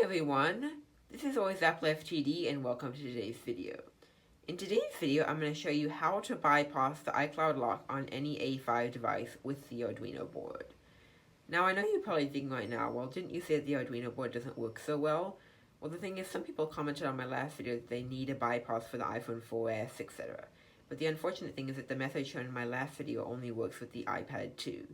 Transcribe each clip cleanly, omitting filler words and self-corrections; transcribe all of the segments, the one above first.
everyone, this is always Apple FTD and welcome to today's video. In today's video, I'm going to show you how to bypass the iCloud lock on any A5 device with the Arduino board. Now I know you're probably thinking right now, well, didn't you say that the Arduino board doesn't work so well? Well, the thing is, some people commented on my last video that they need a bypass for the iPhone 4S, etc. But the unfortunate thing is that the method shown in my last video only works with the iPad 2.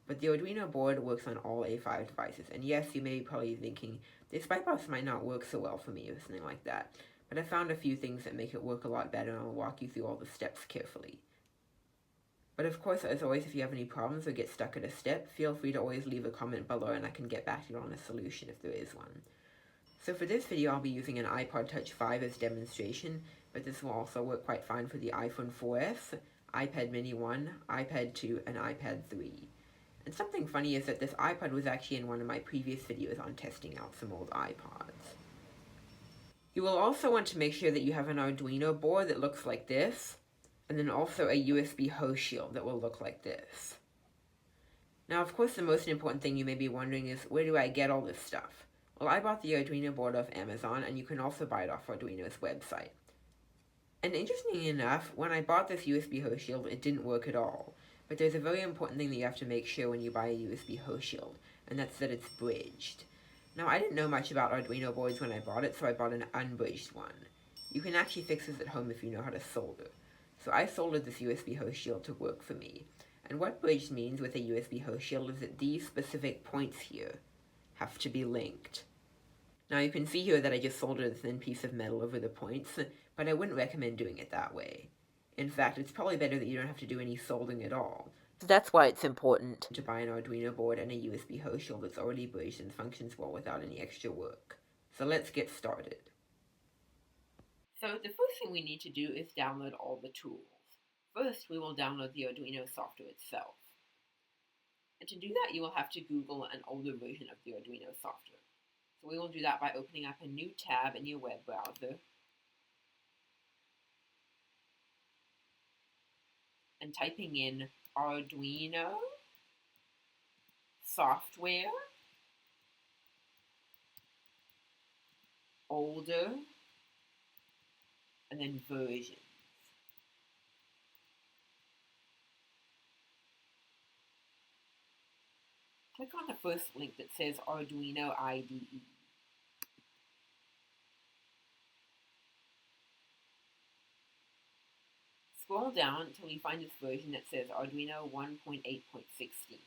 But the Arduino board works on all A5 devices, and yes, you may be probably thinking, this bypass might not work so well for me or something like that, but I found a few things that make it work a lot better, and I'll walk you through all the steps carefully. But of course, as always, if you have any problems or get stuck at a step, feel free to always leave a comment below and I can get back to you on a solution if there is one. So for this video, I'll be using an iPod Touch 5 as demonstration, but this will also work quite fine for the iPhone 4S, iPad mini 1, iPad 2, and iPad 3. And something funny is that this iPod was actually in one of my previous videos on testing out some old iPods. You will also want to make sure that you have an Arduino board that looks like this, and then also a USB host shield that will look like this. Now, of course, the most important thing you may be wondering is, where do I get all this stuff? Well, I bought the Arduino board off Amazon, and you can also buy it off Arduino's website. And interestingly enough, when I bought this USB host shield, it didn't work at all. But there's a very important thing that you have to make sure when you buy a USB host shield, and that's that it's bridged. Now, I didn't know much about Arduino boards when I bought it, so I bought an unbridged one. You can actually fix this at home if you know how to solder. So I soldered this USB host shield to work for me. And what bridged means with a USB host shield is that these specific points here have to be linked. Now you can see here that I just soldered a thin piece of metal over the points, but I wouldn't recommend doing it that way. In fact, it's probably better that you don't have to do any soldering at all. So that's why it's important to buy an Arduino board and a USB host shield that's already bridged and functions well without any extra work. So let's get started. So the first thing we need to do is download all the tools. First, we will download the Arduino software itself. And to do that, you will have to Google an older version of the Arduino software. So we will do that by opening up a new tab in your web browser and typing in Arduino software older and then versions. Click on the first link that says Arduino IDE. Scroll down until you find this version that says Arduino 1.8.16.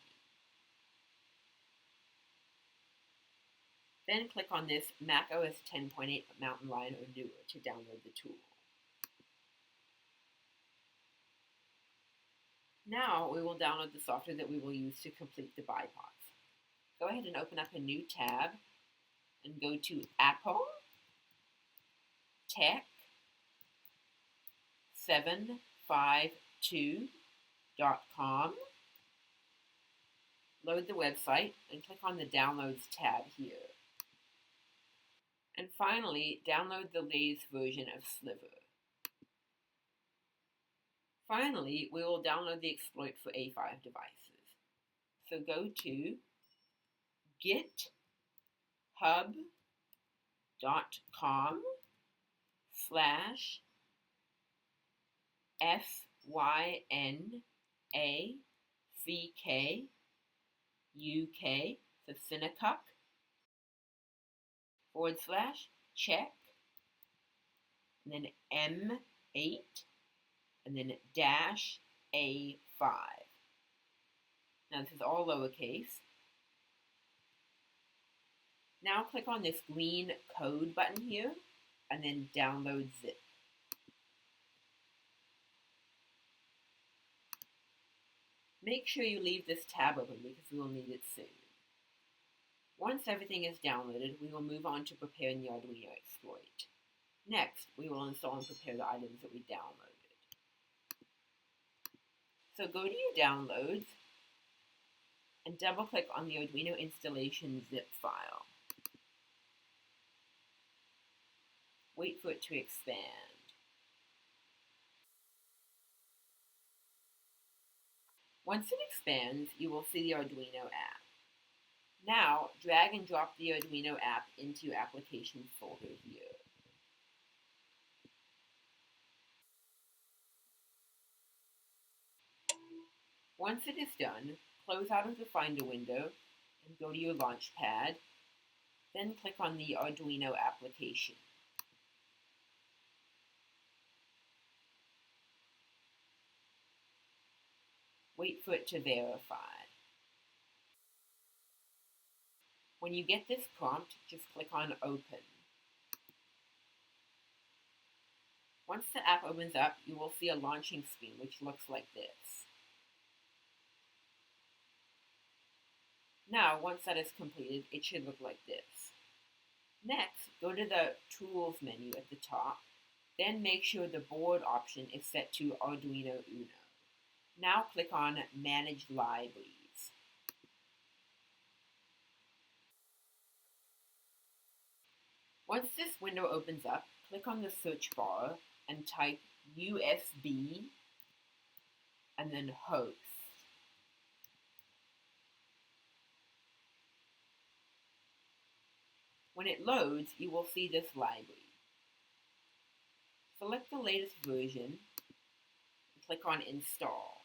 Then click on this macOS 10.8 Mountain Lion or newer to download the tool. Now we will download the software that we will use to complete the bypass. Go ahead and open up a new tab and go to Apple Tech 752.com. Load the website and click on the Downloads tab here. And finally, download the latest version of Sliver. Finally, we will download the exploit for A5 devices. So go to github.com/FYNACK, so Finnacuck, /check, and then M8, and then -A5. Now this is all lowercase. Now click on this green code button here, and then download zip. Make sure you leave this tab open because we will need it soon. Once everything is downloaded, we will move on to preparing the Arduino exploit. Next, we will install and prepare the items that we downloaded. So go to your downloads and double-click on the Arduino installation zip file. Wait for it to expand. Once it expands, you will see the Arduino app. Now, drag and drop the Arduino app into your Applications folder here. Once it is done, close out of the Finder window and go to your Launchpad, then click on the Arduino application. Wait for it to verify. When you get this prompt, just click on Open. Once the app opens up, you will see a launching screen which looks like this. Now, once that is completed, it should look like this. Next, go to the Tools menu at the top, then make sure the board option is set to Arduino Uno. Now click on Manage Libraries. Once this window opens up, click on the search bar and type USB and then host. When it loads, you will see this library. Select the latest version and click on Install.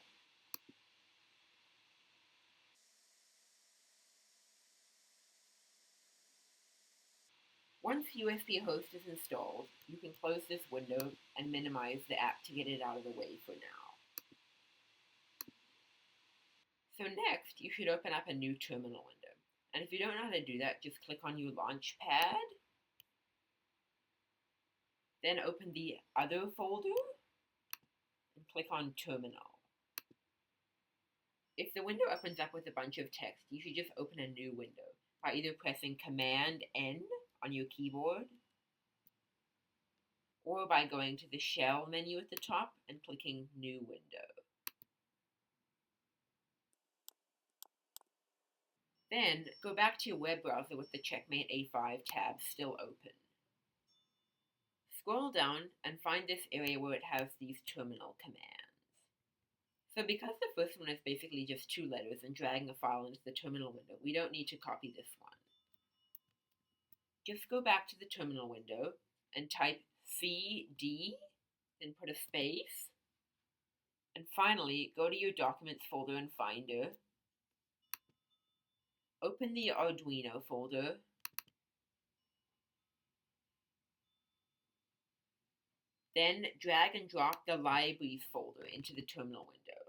Once USB host is installed, you can close this window and minimize the app to get it out of the way for now. So next, you should open up a new terminal window. And if you don't know how to do that, just click on your Launchpad, then open the Other folder, and click on Terminal. If the window opens up with a bunch of text, you should just open a new window by either pressing Command-N on your keyboard, or by going to the Shell menu at the top and clicking New Window. Then, go back to your web browser with the Checkmate A5 tab still open. Scroll down and find this area where it has these terminal commands. So because the first one is basically just two letters and dragging a file into the terminal window, we don't need to copy this one. Just go back to the terminal window and type CD, then put a space, and finally go to your Documents folder in Finder, open the Arduino folder, then drag and drop the Libraries folder into the terminal window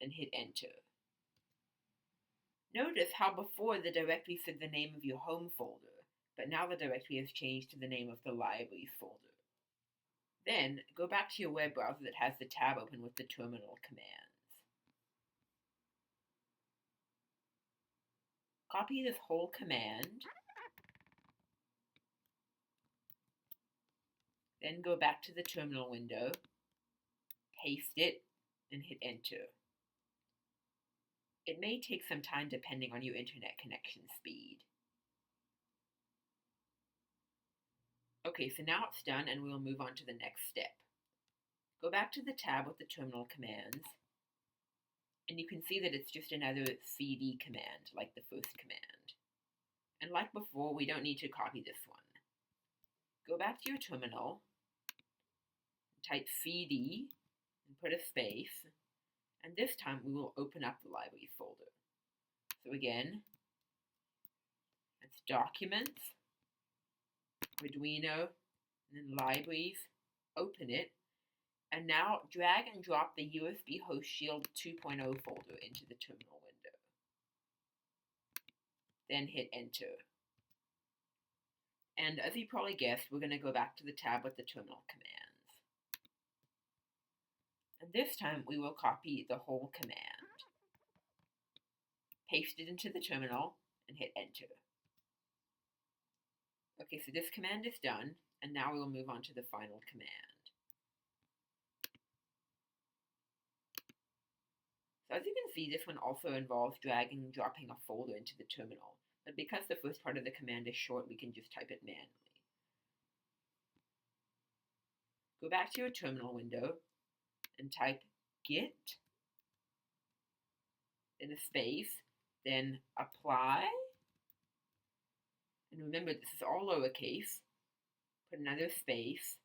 and hit Enter. Notice how before the directory said the name of your home folder, but now the directory has changed to the name of the Libraries folder. Then go back to your web browser that has the tab open with the terminal commands. Copy this whole command, then go back to the terminal window, paste it, and hit Enter. It may take some time depending on your internet connection speed. Okay, so now it's done and we'll move on to the next step. Go back to the tab with the terminal commands, and you can see that it's just another CD command like the first command. And like before, we don't need to copy this one. Go back to your terminal, type CD, and put a space, and this time we will open up the Libraries folder. So again, it's Documents, Arduino, and then Libraries, open it, and now drag and drop the USB Host Shield 2.0 folder into the terminal window. Then hit Enter. And as you probably guessed, we're going to go back to the tab with the terminal commands. And this time we will copy the whole command, paste it into the terminal, and hit Enter. Okay, so this command is done, and now we will move on to the final command. So as you can see, this one also involves dragging and dropping a folder into the terminal, but because the first part of the command is short, we can just type it manually. Go back to your terminal window and type git, then a space, then apply, and remember this is all lowercase, put another space,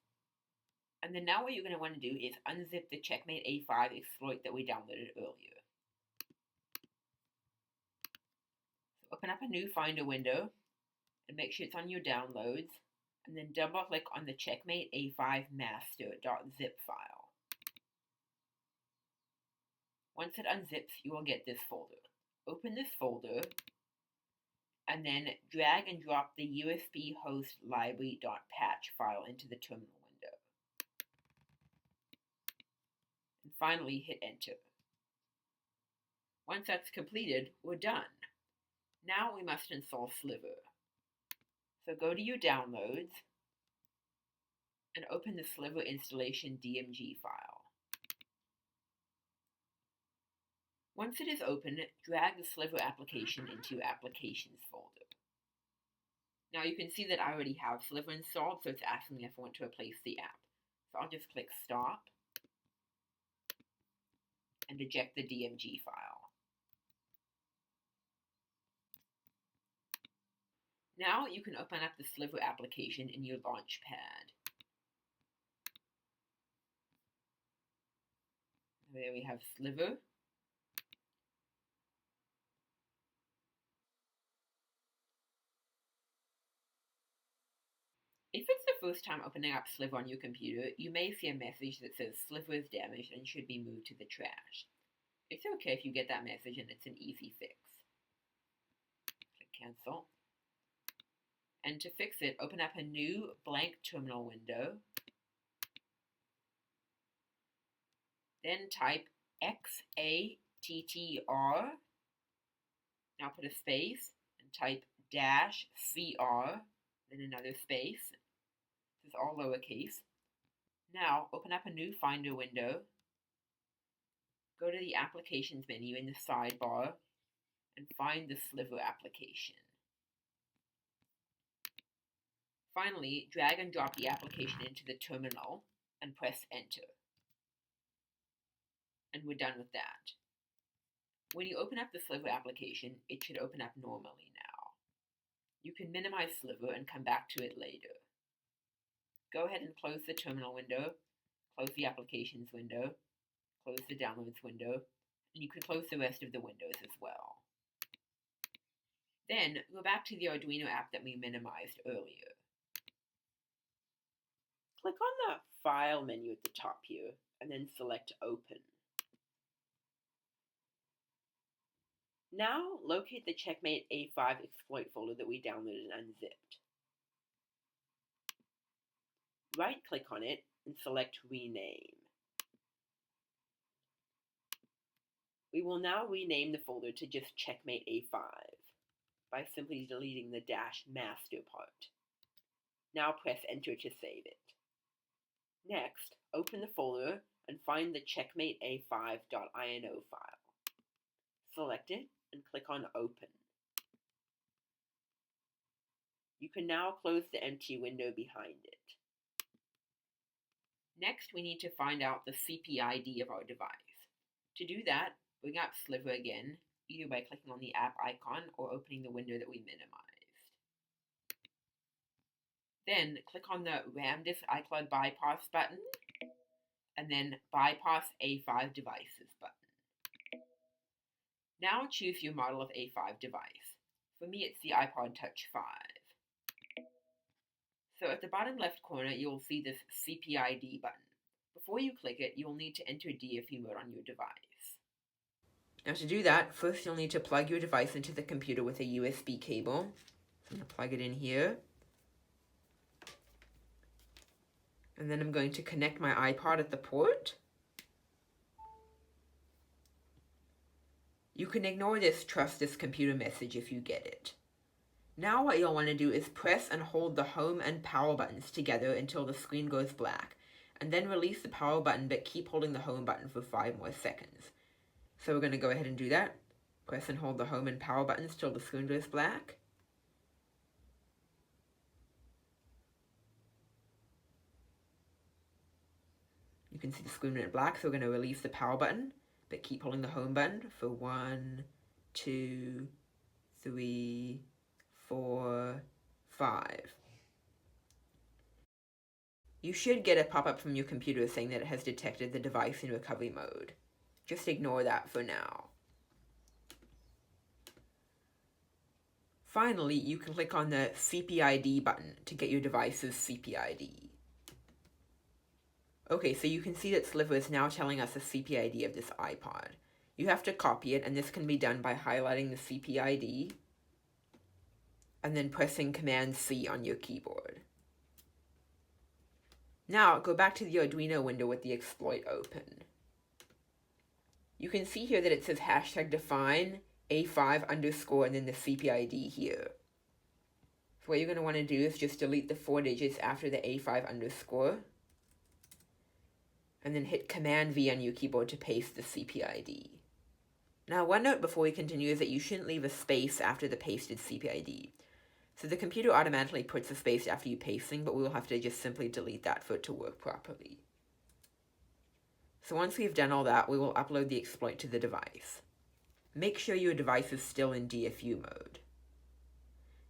and then now what you're going to want to do is unzip the Checkmate A5 exploit that we downloaded earlier. So open up a new Finder window and make sure it's on your downloads, and then double click on the Checkmate A5 master.zip file. Once it unzips, you will get this folder. Open this folder and then drag and drop the USB host library.patch file into the terminal window. And finally, hit enter. Once that's completed, we're done. Now we must install Sliver. So go to your downloads and open the Sliver installation DMG file. Once it is open, drag the Sliver application into your Applications folder. Now you can see that I already have Sliver installed, so it's asking me if I want to replace the app. So I'll just click Stop and eject the DMG file. Now you can open up the Sliver application in your Launchpad. There we have Sliver. If it's the first time opening up Sliver on your computer, you may see a message that says Sliver is damaged and should be moved to the trash. It's okay if you get that message and it's an easy fix. Click Cancel. And to fix it, open up a new blank terminal window. Then type XATTR. Now put a space and type -CR, then another space. This is all lowercase. Now open up a new Finder window. Go to the Applications menu in the sidebar and find the Sliver application. Finally, drag and drop the application into the terminal and press Enter. And we're done with that. When you open up the Sliver application, it should open up normally now. You can minimize Sliver and come back to it later. Go ahead and close the terminal window, close the Applications window, close the Downloads window, and you can close the rest of the windows as well. Then go back to the Arduino app that we minimized earlier. Click on the File menu at the top here, and then select Open. Now locate the Checkmate A5 exploit folder that we downloaded and unzipped. Right-click on it and select Rename. We will now rename the folder to just Checkmate A5 by simply deleting the -master part. Now press Enter to save it. Next, open the folder and find the Checkmate A5.ino file. Select it and click on Open. You can now close the empty window behind it. Next, we need to find out the CPID of our device. To do that, bring up Sliver again, either by clicking on the app icon or opening the window that we minimized. Then click on the RAM Disk iCloud Bypass button, and then Bypass A5 Devices button. Now choose your model of A5 device. For me, it's the iPod Touch 5. So at the bottom left corner, you will see this CPID button. Before you click it, you will need to enter DFU mode on your device. Now to do that, first you'll need to plug your device into the computer with a USB cable. So I'm going to plug it in here. And then I'm going to connect my iPod at the port. You can ignore this trust this computer message if you get it. Now what you'll want to do is press and hold the home and power buttons together until the screen goes black, and then release the power button but keep holding the home button for 5 more seconds. So we're going to go ahead and do that. Press and hold the home and power buttons till the screen goes black. You can see the screen went black, so we're going to release the power button but keep holding the home button for 1, 2, 3, 4, 5. You should get a pop-up from your computer saying that it has detected the device in recovery mode. Just ignore that for now. Finally, you can click on the CPID button to get your device's CPID. Okay, so you can see that Sliver is now telling us the CPID of this iPod. You have to copy it, and this can be done by highlighting the CPID and then pressing Command-C on your keyboard. Now, go back to the Arduino window with the exploit open. You can see here that it says hashtag define A5 underscore and then the CPID here. So what you're going to want to do is just delete the 4 digits after the A5 underscore and then hit Command-V on your keyboard to paste the CPID. Now, one note before we continue is that you shouldn't leave a space after the pasted CPID. So the computer automatically puts a space after you pasting, but we will have to just simply delete that for it to work properly. So once we've done all that, we will upload the exploit to the device. Make sure your device is still in DFU mode.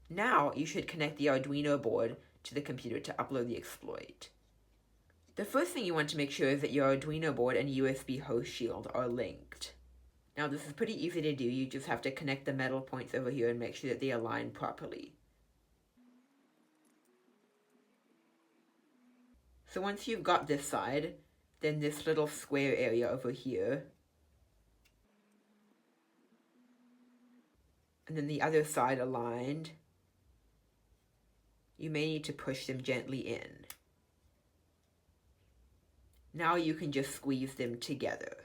Now you should connect the Arduino board to the computer to upload the exploit. The first thing you want to make sure is that your Arduino board and USB host shield are linked. Now this is pretty easy to do, you just have to connect the metal points over here and make sure that they align properly. So once you've got this side, then this little square area over here, and then the other side aligned, you may need to push them gently in. Now you can just squeeze them together.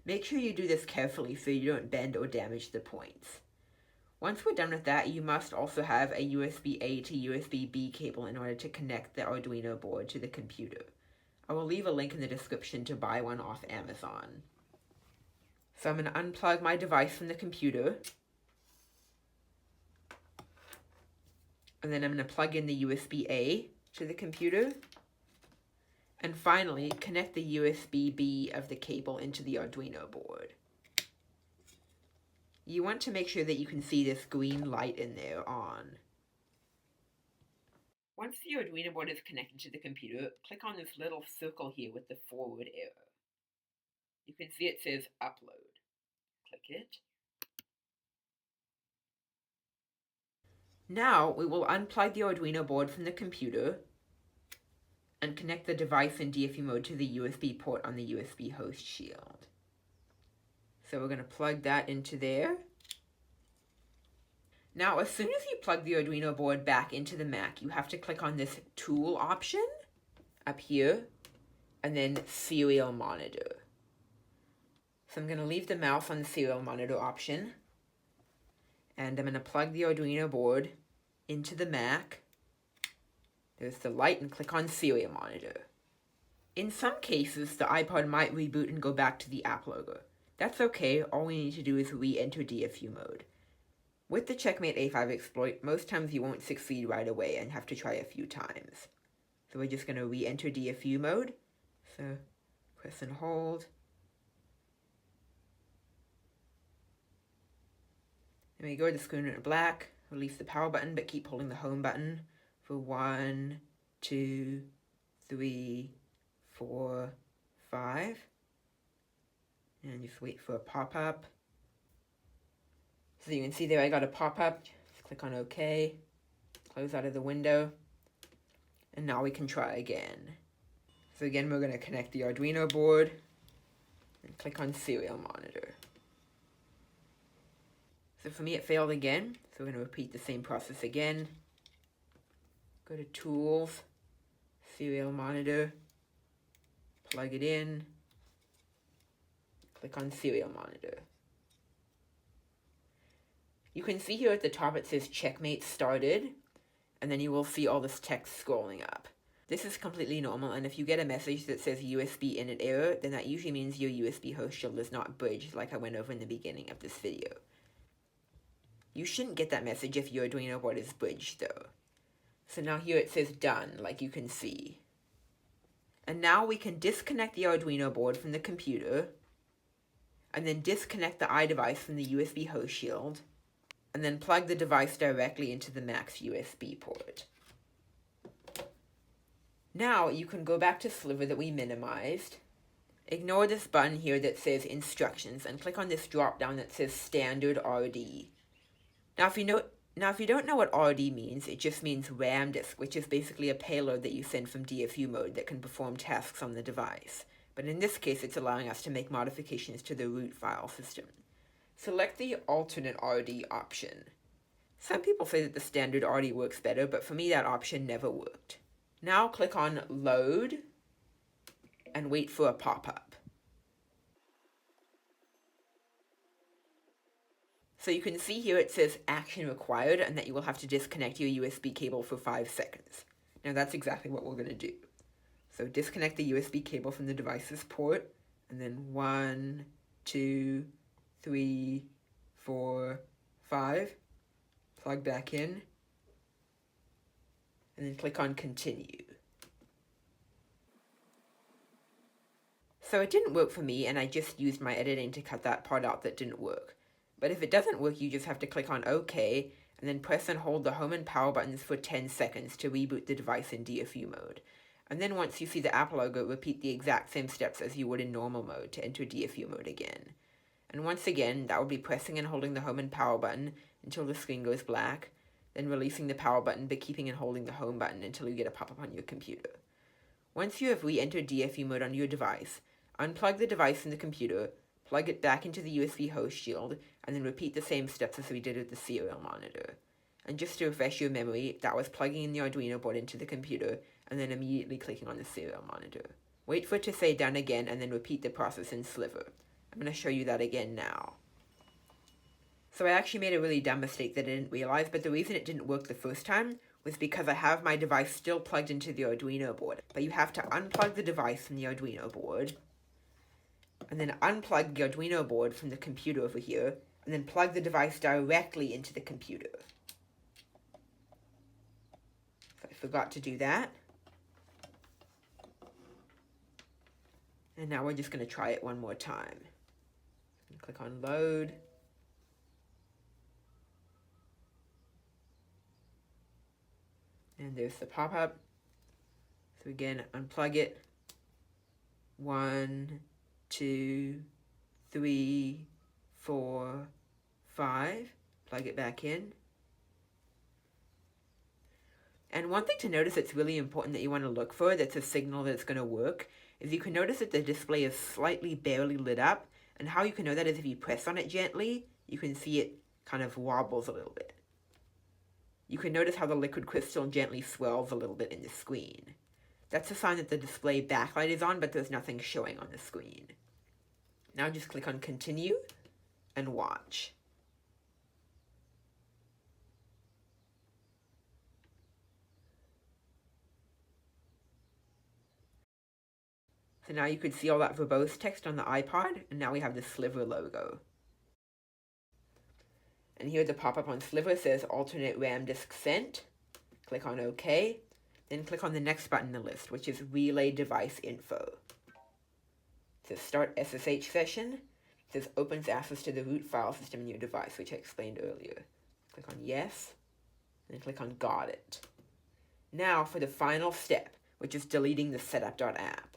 Make sure you do this carefully so you don't bend or damage the points. Once we're done with that, you must also have a USB-A to USB-B cable in order to connect the Arduino board to the computer. I will leave a link in the description to buy one off Amazon. So I'm going to unplug my device from the computer. And then I'm going to plug in the USB-A to the computer. And finally, connect the USB-B of the cable into the Arduino board. You want to make sure that you can see this green light in there on. Once the Arduino board is connected to the computer, click on this little circle here with the forward arrow. You can see it says upload. Click it. Now we will unplug the Arduino board from the computer and connect the device in DFU mode to the USB port on the USB host shield. So we're going to plug that into there. Now, as soon as you plug the Arduino board back into the Mac, you have to click on this tool option up here and then serial monitor. So I'm going to leave the mouse on the serial monitor option and I'm going to plug the Arduino board into the Mac. There's the light and click on serial monitor. In some cases, the iPod might reboot and go back to the app logo. That's okay, all we need to do is re-enter DFU mode. With the Checkmate A5 exploit, most times you won't succeed right away and have to try a few times. So we're just going to re-enter DFU mode. So press and hold. There we go, the screen went black. Release the power button, but keep holding the home button for 1, 2, 3, 4, 5. And just wait for a pop-up. So you can see there I got a pop-up. Just click on OK. Close out of the window. And now we can try again. So again, we're going to connect the Arduino board. And click on serial monitor. So for me it failed again. So we're going to repeat the same process again. Go to Tools. Serial monitor. Plug it in. Click on serial monitor. You can see here at the top it says Checkmate started, and then you will see all this text scrolling up. This is completely normal, and if you get a message that says USB init error, then that usually means your USB host shield is not bridged like I went over in the beginning of this video. You shouldn't get that message if your Arduino board is bridged though. So now here it says done, like you can see. And now we can disconnect the Arduino board from the computer, and then disconnect the iDevice from the USB host shield, and then plug the device directly into the Mac's USB port. Now you can go back to Sliver that we minimized, ignore this button here that says Instructions, and click on this drop down that says Standard RD. Now if you don't know what RD means, it just means RAM disk, which is basically a payload that you send from DFU mode that can perform tasks on the device. But in this case, it's allowing us to make modifications to the root file system. Select the alternate RD option. Some people say that the standard RD works better, but for me that option never worked. Now click on Load and wait for a pop-up. So you can see here it says action required and that you will have to disconnect your USB cable for 5 seconds. Now that's exactly what we're going to do. So disconnect the USB cable from the device's port, and then 1, 2, 3, 4, 5, plug back in, and then click on Continue. So it didn't work for me, and I just used my editing to cut that part out that didn't work. But if it doesn't work, you just have to click on OK, and then press and hold the home and power buttons for 10 seconds to reboot the device in DFU mode. And then once you see the Apple logo, repeat the exact same steps as you would in normal mode to enter DFU mode again. And once again, that would be pressing and holding the home and power button until the screen goes black, then releasing the power button but keeping and holding the home button until you get a pop-up on your computer. Once you have re-entered DFU mode on your device, unplug the device from the computer, plug it back into the USB host shield, and then repeat the same steps as we did with the serial monitor. And just to refresh your memory, that was plugging in the Arduino board into the computer, and then immediately clicking on the serial monitor. Wait for it to say done again, and then repeat the process in Sliver. I'm going to show you that again now. So I actually made a really dumb mistake that I didn't realize, but the reason it didn't work the first time was because I have my device still plugged into the Arduino board. But you have to unplug the device from the Arduino board, and then unplug the Arduino board from the computer over here, and then plug the device directly into the computer. So I forgot to do that. And now we're just going to try it one more time. Click on Load. And there's the pop-up. So again, unplug it. 1, 2, 3, 4, 5. Plug it back in. And one thing to notice that's really important that you want to look for, that's a signal that it's going to work, is you can notice that the display is slightly barely lit up. And how you can know that is if you press on it gently, you can see it kind of wobbles a little bit. You can notice how the liquid crystal gently swells a little bit in the screen. That's a sign that the display backlight is on, but there's nothing showing on the screen. Now just click on Continue and watch. So now you could see all that verbose text on the iPod, and now we have the Sliver logo. And here the pop-up on Sliver says alternate RAM disk sent. Click on OK. Then click on the next button in the list, which is Relay Device Info. It says Start SSH Session. It says opens access to the root file system in your device, which I explained earlier. Click on Yes. Then click on Got It. Now for the final step, which is deleting the setup.app.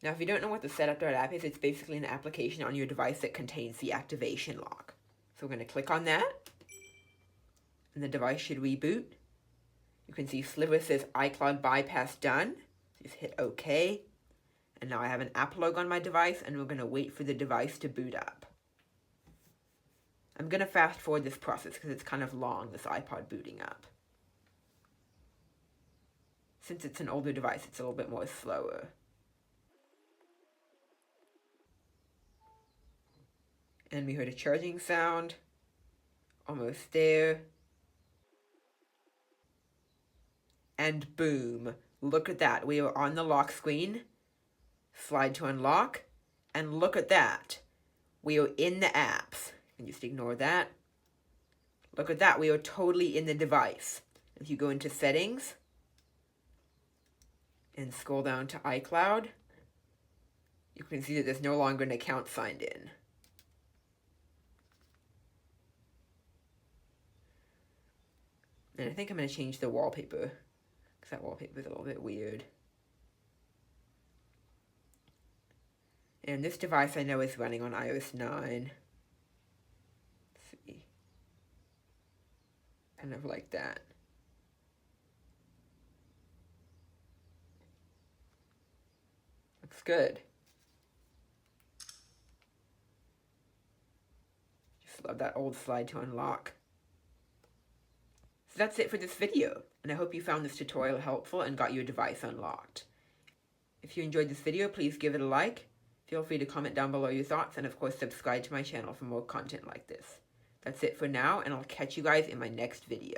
Now if you don't know what the setup.app is, it's basically an application on your device that contains the activation lock. So we're going to click on that, and the device should reboot. You can see Sliver says iCloud bypass done. Just hit OK. And now I have an app logo on my device, and we're going to wait for the device to boot up. I'm going to fast forward this process because it's kind of long, this iPod booting up. Since it's an older device, it's a little bit more slower. And we heard a charging sound. Almost there. And boom. Look at that. We are on the lock screen. Slide to unlock. And look at that. We are in the apps. And just ignore that. Look at that. We are totally in the device. If you go into settings, and scroll down to iCloud, you can see that there's no longer an account signed in. And I think I'm going to change the wallpaper, because that wallpaper is a little bit weird. And this device I know is running on iOS 9. Let's see. Kind of like that. Looks good. Just love that old slide to unlock. So that's it for this video, and I hope you found this tutorial helpful and got your device unlocked. If you enjoyed this video, please give it a like. Feel free to comment down below your thoughts, and of course subscribe to my channel for more content like this. That's it for now, and I'll catch you guys in my next video.